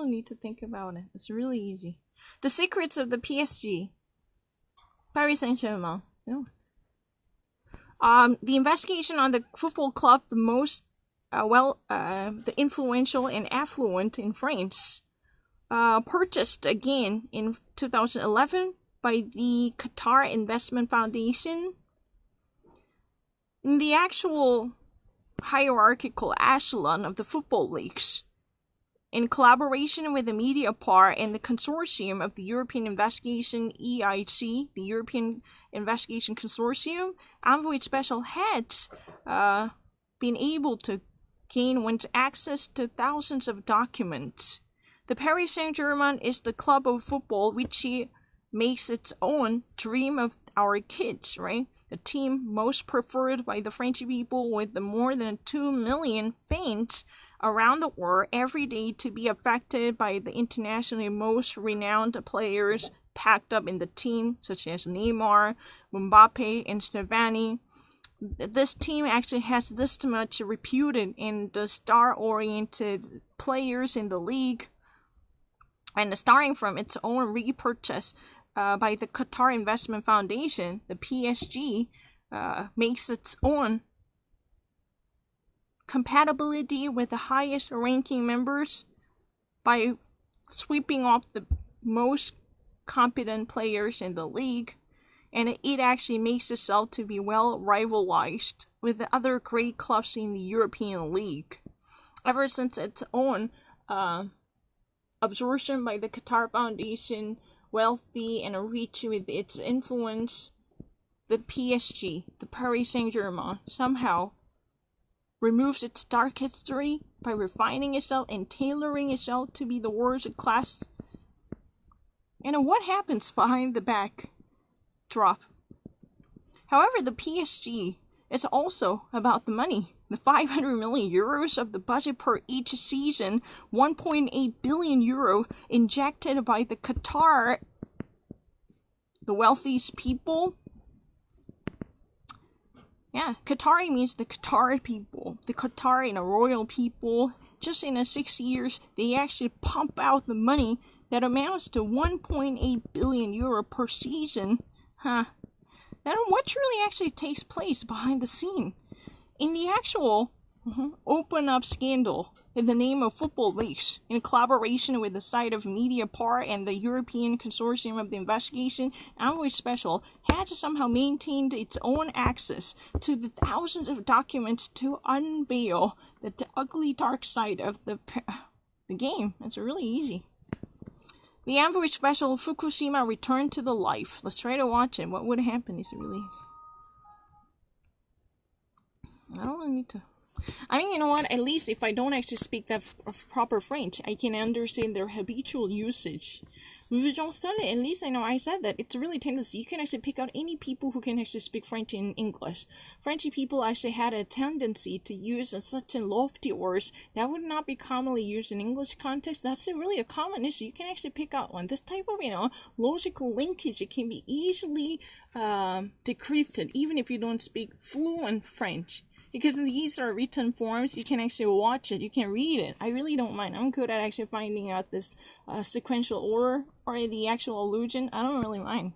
don't need to think about it. It's really easy. The secrets of the PSG. Paris Saint-Germain. The investigation on the football club, the most the influential and affluent in France, purchased again in 2011 by the Qatar Investment Foundation. In the actual hierarchical echelon of the football leagues, in collaboration with the media part and the consortium of the European Investigation EIC, the European Investigation Consortium, Envoy Special has been able to gain access to thousands of documents. The Paris Saint-Germain is the club of football which makes its own dream of our kids, right? The team most preferred by the French people, with the more than 2 million fans around the world every day, to be affected by the internationally most renowned players packed up in the team, such as Neymar, Mbappe, and Stefani. This team actually has this much reputed in the star-oriented players in the league, and starting from its own repurchase by the Qatar Investment Foundation, the PSG makes its own compatibility with the highest ranking members by sweeping off the most competent players in the league, and it actually makes itself to be well rivalized with the other great clubs in the European League. Ever since its own absorption by the Qatar Foundation, wealthy and rich with its influence, the PSG, the Paris Saint-Germain, somehow removes its dark history by refining itself and tailoring itself to be the world's class. And what happens behind the backdrop? However, the PSG is also about the money. The 500 million euros of the budget per each season, 1.8 billion euro injected by the Qatar, the wealthiest people. Yeah, Qatari means the Qatar people, the Qatar and the royal people. Just in 6 years, they actually pump out the money that amounts to 1.8 billion euro per season. Then what truly actually takes place behind the scene? In the actual open up scandal in the name of football leagues, in collaboration with the site of Mediapart and the European Consortium of the Investigation, Envoy Special had somehow maintained its own access to the thousands of documents to unveil the ugly dark side of the game. It's really easy. The Envoy Special Fukushima returned to the life. Let's try to watch it. What would happen is really easy. I don't really need to. I mean, you know what? At least if I don't actually speak that proper French, I can understand their habitual usage. At least I know I said that. It's really tendence. You can actually pick out any people who can actually speak French in English. Frenchy people actually had a tendency to use such lofty words that would not be commonly used in English context. That's really a common issue. You can actually pick out one. This type of, logical linkage, it can be easily decrypted, even if you don't speak fluent French. Because these are written forms, you can actually watch it, you can read it. I really don't mind. I'm good at actually finding out this sequential order or the actual allusion. I don't really mind.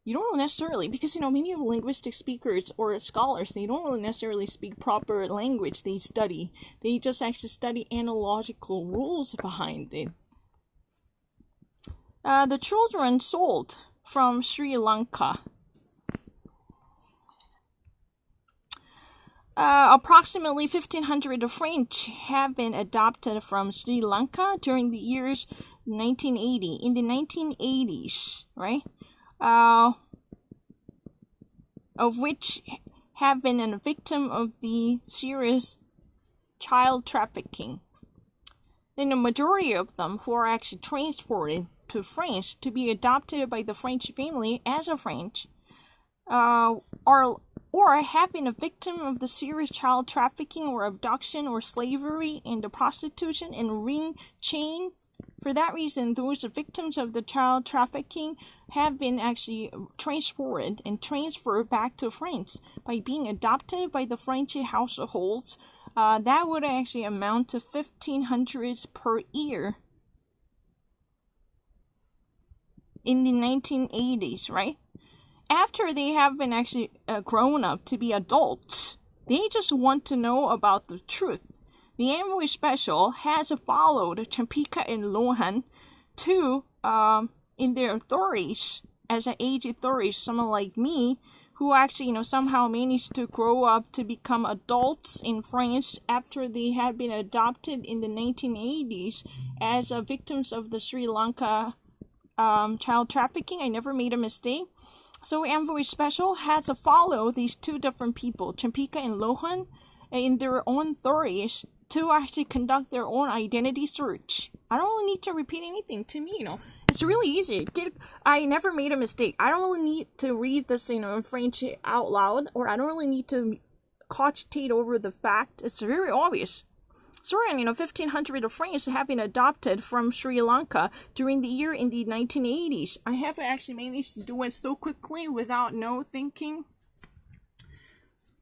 You don't necessarily, because, many of linguistic speakers or scholars, they don't really necessarily speak proper language they study. They just actually study analogical rules behind it. The children sold from Sri Lanka. Approximately 1,500 French have been adopted from Sri Lanka during the years 1980. In the 1980s, right? Of which have been a victim of the serious child trafficking. Then the majority of them who are actually transported to France to be adopted by the French family as a French, or have been a victim of the serious child trafficking or abduction or slavery and the prostitution and ring chain. For that reason, those victims of the child trafficking have been actually transported and transferred back to France by being adopted by the French households. That would actually amount to 1,500 per year. in the 1980s, right? After they have been actually grown up to be adults, they just want to know about the truth. The Envoy Special has followed Champika and Lohan to in their 30s, as an age 30s, someone like me, who actually, somehow managed to grow up to become adults in France after they had been adopted in the 1980s as victims of the Sri Lanka child trafficking. I never made a mistake. So Envoy Special has to follow these two different people, Champika and Lohan, in their own 30s to actually conduct their own identity search. I don't really need to repeat anything. To me, it's really easy. I never made a mistake. I don't really need to read this, in French out loud, or I don't really need to cogitate over the fact. It's very obvious. Soran, 1,500 of France have been adopted from Sri Lanka during the year in the 1980s. I have actually managed to do it so quickly without no thinking.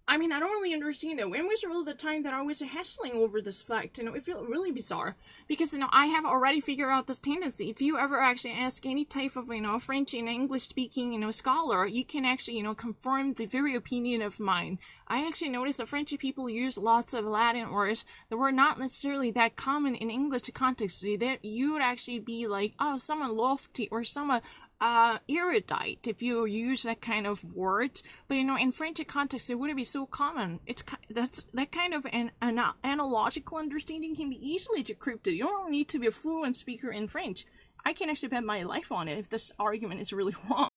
I mean, I don't really understand it. When was really the time that I was hassling over this fact? It felt really bizarre. Because, I have already figured out this tendency. If you ever actually ask any type of, French and English speaking, scholar, you can actually, confirm the very opinion of mine. I actually noticed that French people use lots of Latin words that were not necessarily that common in English context. So that you would actually be like, oh, someone lofty or someone erudite if you use that kind of word, but in French context it wouldn't be so common. That kind of an analogical understanding can be easily decrypted. You don't need to be a fluent speaker in French. I can actually bet my life on it if this argument is really wrong.